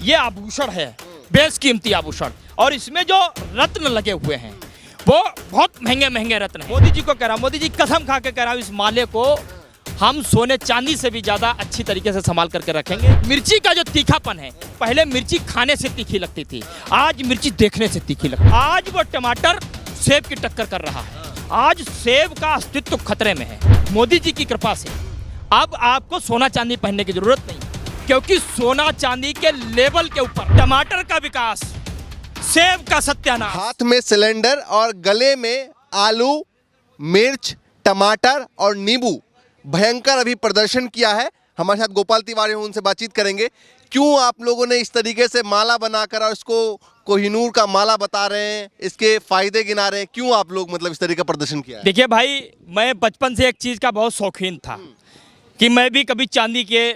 ये आभूषण है, बेशकीमती आभूषण, और इसमें जो रत्न लगे हुए हैं वो बहुत महंगे महंगे रत्न हैं। मोदी जी को कह रहा हूं, मोदी जी कसम खा के कह रहा हूं, इस माले को हम सोने चांदी से भी ज्यादा अच्छी तरीके से संभाल करके रखेंगे। मिर्ची का जो तीखापन है, पहले मिर्ची खाने से तीखी लगती थी, आज मिर्ची देखने से तीखी लगती है। आज वो टमाटर सेब की टक्कर कर रहा है, आज सेब का अस्तित्व खतरे में है। मोदी जी की कृपा से अब आपको सोना चांदी पहनने की जरूरत नहीं, क्योंकि सोना चांदी के लेवल के ऊपर टमाटर का विकास, सेब का सत्यानाश। हाथ में सिलेंडर और गले में आलू, मिर्च, टमाटर और नींबू भयंकर अभी प्रदर्शन किया है। हमारे साथ गोपाल तिवारी हैं, उनसे बातचीत करेंगे। क्यों आप लोगों ने इस तरीके से माला बनाकर और इसको कोहिनूर का माला बता रहे हैं, इसके फायदे गिना रहे हैं, क्यों आप लोग मतलब इस तरीके का प्रदर्शन किया है? देखिए भाई, मैं बचपन से एक चीज का बहुत शौकीन था कि मैं भी कभी चांदी के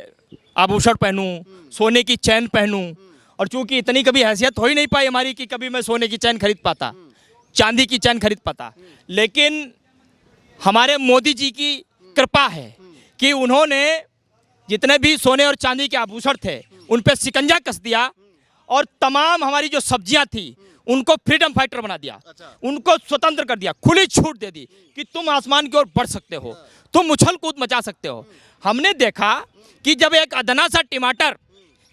आभूषण पहनूं, सोने की चैन पहनूं, और चूंकि इतनी कभी हैसियत हो ही नहीं पाई हमारी कि कभी मैं सोने की चैन खरीद पाता, चांदी की चैन खरीद पाता। लेकिन हमारे मोदी जी की कृपा है कि उन्होंने जितने भी सोने और चांदी के आभूषण थे उन पे शिकंजा कस दिया, और तमाम हमारी जो सब्जियां थी उनको फ्रीडम फाइटर बना दिया, उनको स्वतंत्र कर दिया, खुली छूट दे दी कि तुम आसमान की ओर बढ़ सकते हो, तुम उछल कूद मचा सकते हो। हमने देखा कि जब एक अदना सा टमाटर,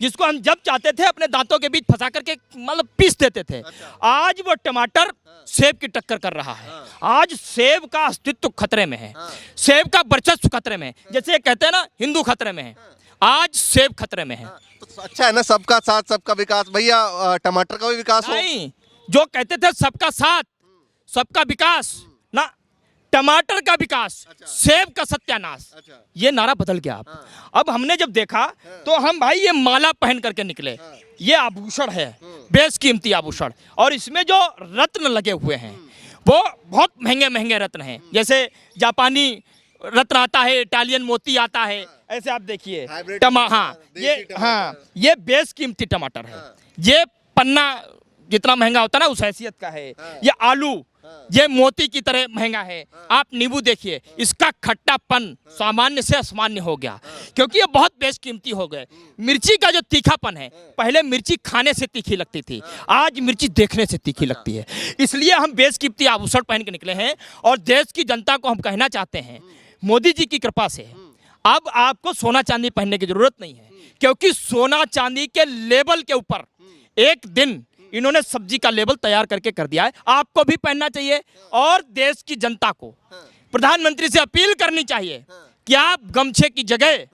जिसको हम जब चाहते थे अपने दांतों के बीच फंसा करके मतलब पीस देते थे, आज वो टमाटर सेब की टक्कर कर रहा है। आज सेब का अस्तित्व खतरे में है, सेब का वर्चस्व खतरे में है। जैसे कहते हैं ना, हिंदू खतरे में है, आज सेब खतरे में है। तो अच्छा है ना, सबका साथ सबका विकास। भैया टमाटर का भी विकास हो। नहीं, जो कहते थे सबका साथ सबका विकास, ना, टमाटर का विकास, सेब का सत्यानाश, ये नारा बदल गया। अब हमने जब देखा तो हम भाई ये माला पहन करके निकले। ये आभूषण है, बेशकीमती आभूषण, और इसमें जो रत्न लगे हुए हैं वो बहुत महंगे महंगे रत्न हैं। जैसे जापानी रत्न आता है, इटालियन मोती आता है, ऐसे आप देखिए ये बेशकीमती टमाटर है। ये पन्ना जितना महंगा होता है ना, उस हैसियत का है। ये आलू, ये मोती की तरह महंगा है। आप नींबू देखिए, इसका खट्टापन सामान्य से असामान्य हो गया, क्योंकि ये बहुत बेशकीमती हो गए। मिर्ची का जो तीखापन है, पहले मिर्ची खाने से तीखी लगती थी, आज मिर्ची देखने से तीखी लगती है। इसलिए हम बेशकीमती आभूषण पहन के निकले हैं, और देश की जनता को हम कहना चाहते हैं, मोदी जी की कृपा से अब आपको सोना चांदी पहनने की जरूरत नहीं है, क्योंकि सोना चांदी के लेवल के ऊपर एक दिन इन्होंने सब्जी का लेबल तैयार करके कर दिया है। आपको भी पहनना चाहिए, और देश की जनता को प्रधानमंत्री से अपील करनी चाहिए कि आप गमछे की जगह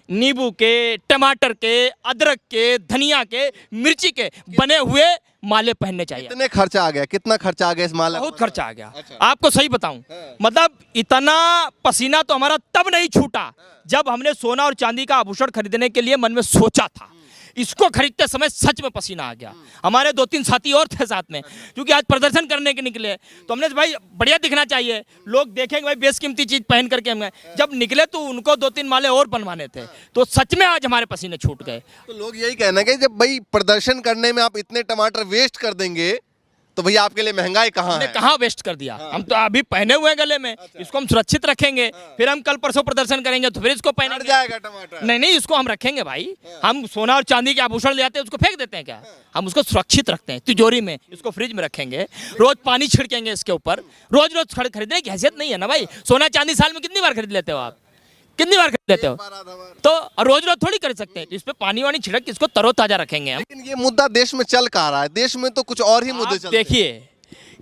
नींबू के, टमाटर के, अदरक के, धनिया के, मिर्ची के बने हुए माले पहनने चाहिए। कितने खर्चा आ गया, कितना खर्चा आ गया इस माला? बहुत खर्चा आ गया। आपको सही बताऊं, मतलब इतना पसीना तो हमारा तब नहीं छूटा जब हमने सोना और चांदी का आभूषण खरीदने के लिए मन में सोचा था। इसको खरीदते समय सच में पसीना आ गया। हमारे 2-3 साथी और थे साथ में, क्योंकि आज प्रदर्शन करने के निकले, तो हमने भाई बढ़िया दिखना चाहिए, लोग देखेंगे भाई बेशकीमती चीज पहन करके हम गए। जब निकले तो उनको 2-3 माले और बनवाने थे, तो सच में आज हमारे पसीने छूट गए। तो लोग यही कहना है कि जब भाई प्रदर्शन करने में आप इतने टमाटर वेस्ट कर देंगे तो भैया आपके लिए महंगाई कहाँ है? कहाँ वेस्ट कर दिया? हम तो अभी पहने हुए हैं गले में, इसको हम सुरक्षित रखेंगे, फिर हम कल परसों प्रदर्शन करेंगे तो फिर इसको पहन जाएगा टमाटर। नहीं, इसको हम रखेंगे भाई। हम सोना और चांदी के आभूषण ले आते हैं, उसको फेंक देते हैं क्या? हम उसको सुरक्षित रखते हैं तिजोरी में, इसको फ्रिज में रखेंगे, रोज पानी छिड़केंगे इसके ऊपर। रोज रोज खरीदने की हैसियत नहीं है ना भाई। सोना चांदी साल में कितनी बार खरीद लेते हो आप? कितनी बार खरीद लेते हो? तो रोज रोज थोड़ी खरीद सकते हैं। इस पे पानी वानी छिड़क के इसको तरोताजा रखेंगे हम। लेकिन ये मुद्दा देश में चल कहाँ रहा है? देश में तो कुछ और ही मुद्दे चल रहे हैं। देखिए,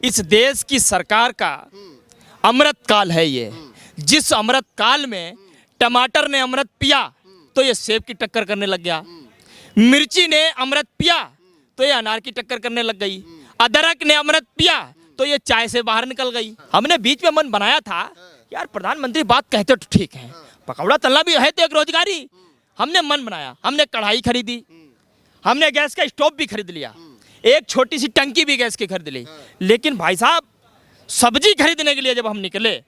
इस देश की सरकार का अमृत काल है ये। जिस अमृत काल में टमाटर ने अमृत पिया तो ये सेब की टक्कर करने लग गया, मिर्ची ने अमृत पिया तो ये अनार की टक्कर करने लग गई, अदरक ने अमृत पिया तो ये चाय से बाहर निकल गई। हमने बीच में मन बनाया था, यार प्रधानमंत्री बात कहते तो ठीक है, पकौड़ा तलना भी है तो एक रोजगारी। हमने मन बनाया, हमने कढ़ाई खरीदी, हमने गैस का स्टोव भी खरीद लिया, एक छोटी सी टंकी भी गैस की खरीद ली। लेकिन भाई साहब, सब्जी खरीदने के लिए जब हम निकले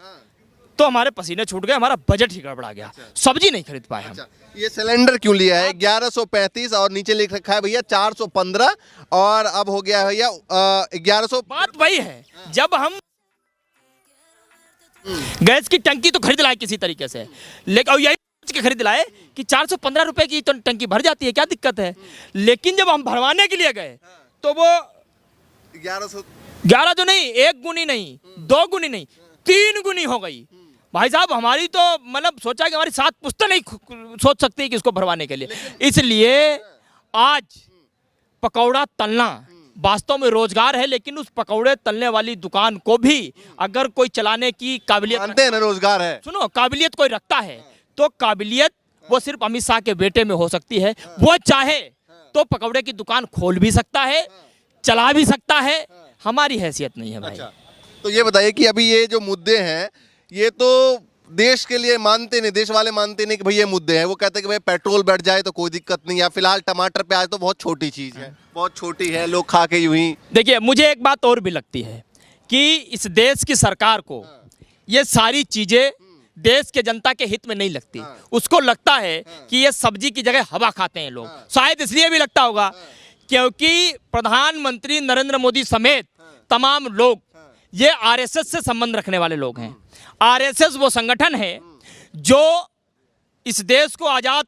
तो हमारे पसीने छूट गए, हमारा बजट ही गड़बड़ा गया, सब्जी नहीं खरीद पाए हम। ये सिलेंडर क्यों लिया है? 1135 और नीचे लिख रखा है भैया 415, और अब हो गया है भैया 1100। बात वही है, जब हम गैस की टंकी तो खरीद लाए किसी तरीके से, लेकिन यही के खरीद लाए कि 415 रुपए की टंकी भर जाती है, क्या दिक्कत है। लेकिन जब हम भरवाने के लिए गए तो वो 11 तो नहीं, 1 गुनी नहीं, 2 गुनी नहीं, 3 गुनी हो गई। भाई साहब हमारी तो मतलब सोचा कि हमारी 7 पुश्तें नहीं सोच सकती कि इसको भरवाने के लिए। इसलिए आज पकौड़ा तलना वास्तव में रोजगार है, लेकिन उस पकौड़े तलने वाली दुकान को भी अगर कोई चलाने की काबिलियत, मानते हैं ना रोजगार है, सुनो, काबिलियत कोई रखता है तो काबिलियत वो सिर्फ अमित शाह के बेटे में हो सकती है। वो चाहे तो पकौड़े की दुकान खोल भी सकता है, चला भी सकता है, हमारी हैसियत नहीं है भाई। अच्छा, तो ये बताइए कि अभी ये जो मुद्दे हैं ये तो देश के लिए मानते नहीं, देश वाले मानते नहीं कि भाई ये मुद्दे हैं। वो कहते हैं कि भाई पेट्रोल बढ़ जाए तो कोई दिक्कत नहीं है, फिलहाल टमाटर प्याज तो बहुत छोटी चीज है, बहुत छोटी है, लोग खा के यूं ही। देखिए मुझे एक बात और भी लगती है कि इस देश की सरकार को ये सारी चीजें देश के जनता के हित में नहीं लगती। उसको लगता है कि ये सब्जी की जगह हवा खाते हैं लोग। शायद इसलिए भी लगता होगा क्योंकि प्रधानमंत्री नरेंद्र मोदी समेत तमाम लोग ये आरएसएस से संबंध रखने वाले लोग हैं। आरएसएस वो संगठन है जो इस देश को आज़ाद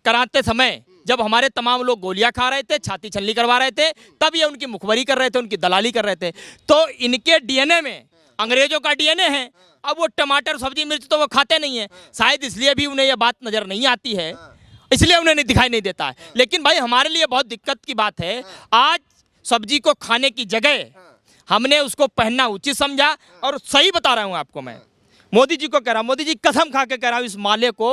कराते समय जब हमारे तमाम लोग गोलियां खा रहे थे, छाती छल्ली करवा रहे थे, तब ये उनकी मुखबरी कर रहे थे, उनकी दलाली कर रहे थे। तो इनके डीएनए में अंग्रेजों का डीएनए है। अब वो टमाटर सब्जी मिर्च तो वो खाते नहीं है, शायद इसलिए भी उन्हें यह बात नजर नहीं आती है, इसलिए उन्हें नहीं दिखाई नहीं देता है। लेकिन भाई हमारे लिए बहुत दिक्कत की बात है, आज सब्जी को खाने की जगह हमने उसको पहनना उचित समझा। और सही बता रहा हूं आपको, मैं मोदी जी को कह रहा हूं, मोदी जी कसम खा के कह रहा हूं, इस माले को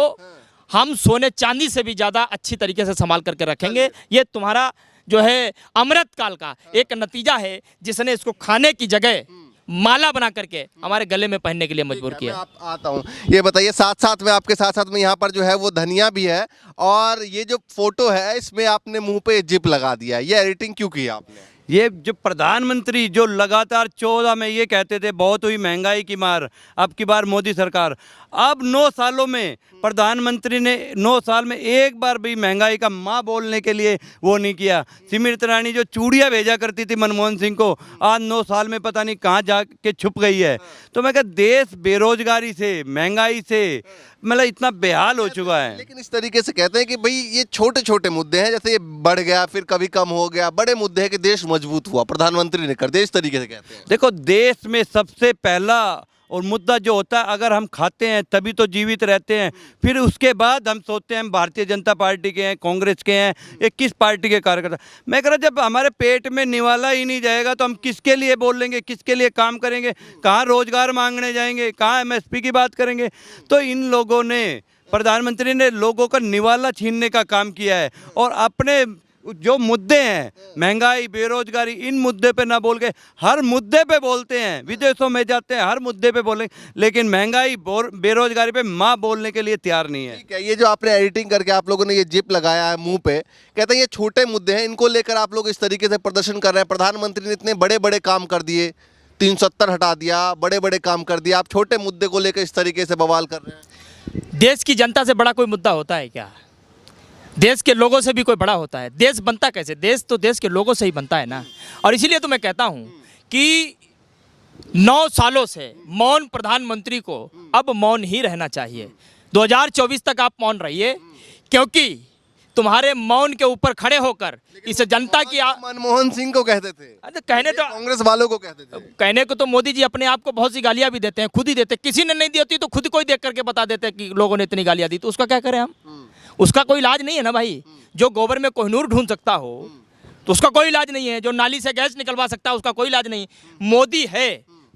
हम सोने चांदी से भी ज्यादा अच्छी तरीके से संभाल करके रखेंगे। ये तुम्हारा जो है अमृत काल का एक नतीजा है जिसने इसको खाने की जगह माला बना करके हमारे गले में पहनने के लिए मजबूर किया। मैं आप आता हूँ, ये बताइए साथ साथ में आपके साथ साथ में यहाँ पर जो है वो धनिया भी है, और ये जो फोटो है इसमें आपने मुंह पे जिप लगा दिया, ये एडिटिंग क्यों की आपने? ये जो प्रधानमंत्री जो लगातार 14 में ये कहते थे बहुत हुई महंगाई की मार, अब की बार मोदी सरकार, अब 9 सालों में प्रधानमंत्री ने 9 साल में एक बार भी महंगाई का माँ बोलने के लिए वो नहीं किया। स्मृति ईरानी जो चूड़ियाँ भेजा करती थी मनमोहन सिंह को, आज 9 साल में पता नहीं कहाँ जाके छुप गई है। तो मैं कहता देश बेरोजगारी से, महंगाई से मतलब इतना बेहाल हो चुका है। लेकिन इस तरीके से कहते हैं कि भाई ये छोटे छोटे मुद्दे हैं, जैसे ये बढ़ गया फिर कभी कम हो गया, बड़े मुद्दे हैं कि देश मजबूत हुआ, प्रधानमंत्री ने कर दिया, इस तरीके से कहते हैं। देखो देश में सबसे पहला और मुद्दा जो होता है, अगर हम खाते हैं तभी तो जीवित रहते हैं, फिर उसके बाद हम सोचते हैं हम भारतीय जनता पार्टी के हैं, कांग्रेस के हैं, ये किस पार्टी के कार्यकर्ता। मैं कह रहा जब हमारे पेट में निवाला ही नहीं जाएगा तो हम किसके लिए बोलेंगे, किसके लिए काम करेंगे, कहाँ रोजगार मांगने जाएंगे, कहाँ एमएसपी की बात करेंगे। तो इन लोगों ने, प्रधानमंत्री ने लोगों का निवाला छीनने का काम किया है, और अपने जो मुद्दे हैं महंगाई, बेरोजगारी, इन मुद्दे पे ना बोल के हर मुद्दे पे बोलते हैं, विदेशों में जाते हैं हर मुद्दे पे बोलें, लेकिन महंगाई बेरोजगारी पे माँ बोलने के लिए तैयार नहीं है। ठीक है, ये जो आपने एडिटिंग करके आप लोगों ने ये जिप लगाया है मुंह पे, कहते हैं ये छोटे मुद्दे हैं, इनको लेकर आप लोग इस तरीके से प्रदर्शन कर रहे हैं। प्रधानमंत्री ने इतने बड़े बड़े काम कर दिए, 370 हटा दिया, बड़े बड़े काम कर दिया, आप छोटे मुद्दे को लेकर इस तरीके से बवाल कर रहे हैं। देश की जनता से बड़ा कोई मुद्दा होता है क्या? देश के लोगों से भी कोई बड़ा होता है? देश बनता कैसे? देश तो देश के लोगों से ही बनता है ना। और इसीलिए तो मैं कहता हूं कि 9 सालों से मौन प्रधानमंत्री को अब मौन ही रहना चाहिए। 2024 तक आप मौन रहिए, क्योंकि तुम्हारे मौन के ऊपर खड़े होकर इस जनता की मनमोहन सिंह को कहते थे, कहने तो कांग्रेस वालों को कहते थे, कहने को तो मोदी जी अपने आप को बहुत सी गालियां भी देते हैं, खुद ही देते। किसी ने नहीं दी होती तो खुद कोई देख करके बता देते कि लोगों ने इतनी गालियां दी, तो उसका क्या करें हम? उसका कोई इलाज नहीं है ना भाई। जो गोबर में कोहिनूर ढूंढ सकता हो तो उसका कोई इलाज नहीं है। जो नाली से गैस निकलवा सकता है उसका कोई इलाज नहीं। मोदी है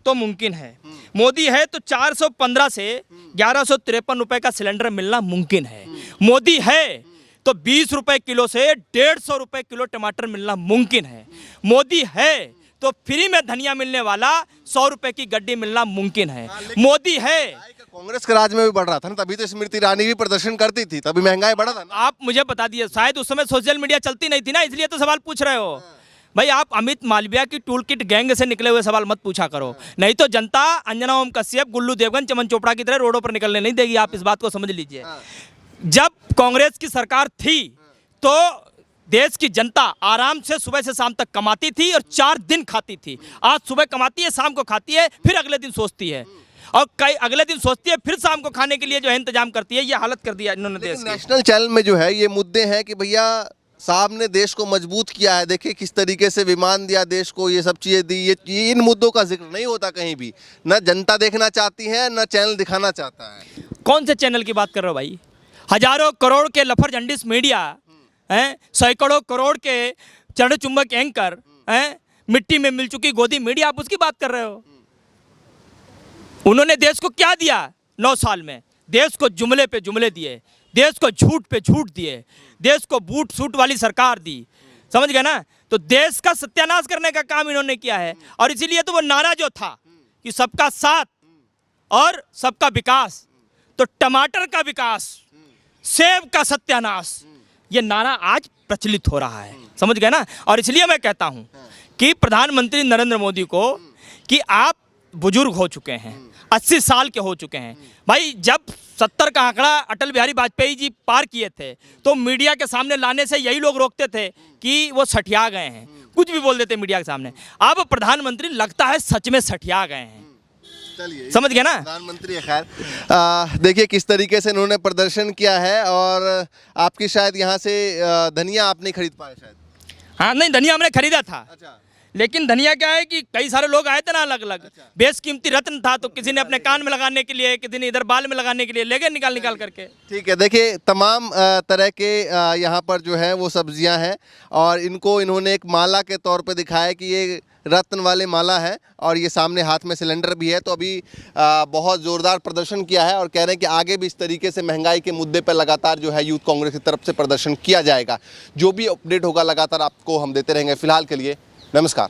तो मुमकिन है। मोदी है तो 415 से 1153 रुपए का सिलेंडर मिलना मुमकिन है। मोदी है तो 20 रुपए किलो से 150 रुपए किलो टमाटर मिलना मुमकिन है। मोदी है तो फ्री में धनिया मिलने वाला 100 रुपए की गड्डी मिलना मुमकिन है। मोदी है। कांग्रेस के राज में भी बढ़ रहा था ना, तभी तो स्मृति ईरानी भी प्रदर्शन करती थी, तभी महंगाई बढ़ा था ना। आप मुझे बता दिए, शायद उस समय सोशल मीडिया चलती नहीं थी ना, इसलिए तो सवाल पूछ रहे हो। भाई आप अमित मालविया की टूल किट गैंग से निकले हुए सवाल मत पूछा करो, नहीं तो जनता अंजना ओम कश्यप, गुल्लू देवगन, चमन चोपड़ा की तरह रोडों पर निकलने नहीं देगी। आप इस बात को समझ लीजिए। जब कांग्रेस की सरकार थी तो देश की जनता आराम से सुबह से शाम तक कमाती थी और 4 दिन खाती थी। आज सुबह कमाती है, शाम को खाती है, फिर अगले दिन सोचती है। और कई अगले दिन सोचती है फिर शाम को खाने के लिए जो है इंतजाम करती है। ये हालत कर दिया इन्होंने देश की। नेशनल चैनल में जो है ये मुद्दे हैं कि भैया साहब ने देश को मजबूत किया है, देखिए किस तरीके से विमान दिया देश को, ये सब चीज़ें दी, ये इन मुद्दों का जिक्र नहीं होता कहीं भी। न जनता देखना चाहती है, न चैनल दिखाना चाहता है। कौन से चैनल की बात कर रहे हो भाई? हजारों करोड़ के लफरजंडिस मीडिया हैं, सैकड़ों करोड़ के चरण चुंबक एंकर हैं, मिट्टी में मिल चुकी गोदी मीडिया, आप उसकी बात कर रहे हो? उन्होंने देश को क्या दिया 9 साल में? देश को जुमले पे जुमले दिए, देश को झूठ पे झूठ दिए, देश को बूट सूट वाली सरकार दी, समझ गए ना? तो देश का सत्यानाश करने का काम इन्होंने किया है। और इसीलिए तो वो नारा जो था कि सबका साथ और सबका विकास, तो टमाटर का विकास, सेब का सत्यानाश, ये नारा आज प्रचलित हो रहा है, समझ गए ना? और इसलिए मैं कहता हूं कि प्रधानमंत्री नरेंद्र मोदी को कि आप बुजुर्ग हो चुके हैं, 80 साल के हो चुके हैं भाई। जब 70 का आंकड़ा अटल बिहारी वाजपेयी जी पार किए थे तो मीडिया के सामने लाने से यही लोग रोकते थे कि वो सठिया गए हैं, कुछ भी बोल देते मीडिया के सामने। अब प्रधानमंत्री लगता है सच में सठिया गए हैं, समझ गए ना? प्रधानमंत्री है। खैर देखिए किस तरीके से इन्होंने प्रदर्शन किया है। और आपकी शायद यहाँ से धनिया आप नहीं खरीद पाए शायद। हाँ नहीं, धनिया हमने खरीदा था। अच्छा। लेकिन धनिया क्या है कि कई सारे लोग आए थे ना अलग अलग। अच्छा। बेशकीमती रत्न था तो किसी ने अपने कान में लगाने के लिए, किसी ने इधर बाल में लगाने के लिए ले गए निकाल निकाल करके। ठीक है, देखिए तमाम तरह के यहाँ पर जो है वो सब्जियाँ हैं और इनको इन्होंने एक माला के तौर पे दिखाया कि ये रत्न वाले माला है और ये सामने हाथ में सिलेंडर भी है। तो अभी बहुत ज़ोरदार प्रदर्शन किया है और कह रहे हैं कि आगे भी इस तरीके से महंगाई के मुद्दे पर लगातार जो है यूथ कांग्रेस की तरफ से प्रदर्शन किया जाएगा। जो भी अपडेट होगा लगातार आपको हम देते रहेंगे। फिलहाल के लिए नमस्कार।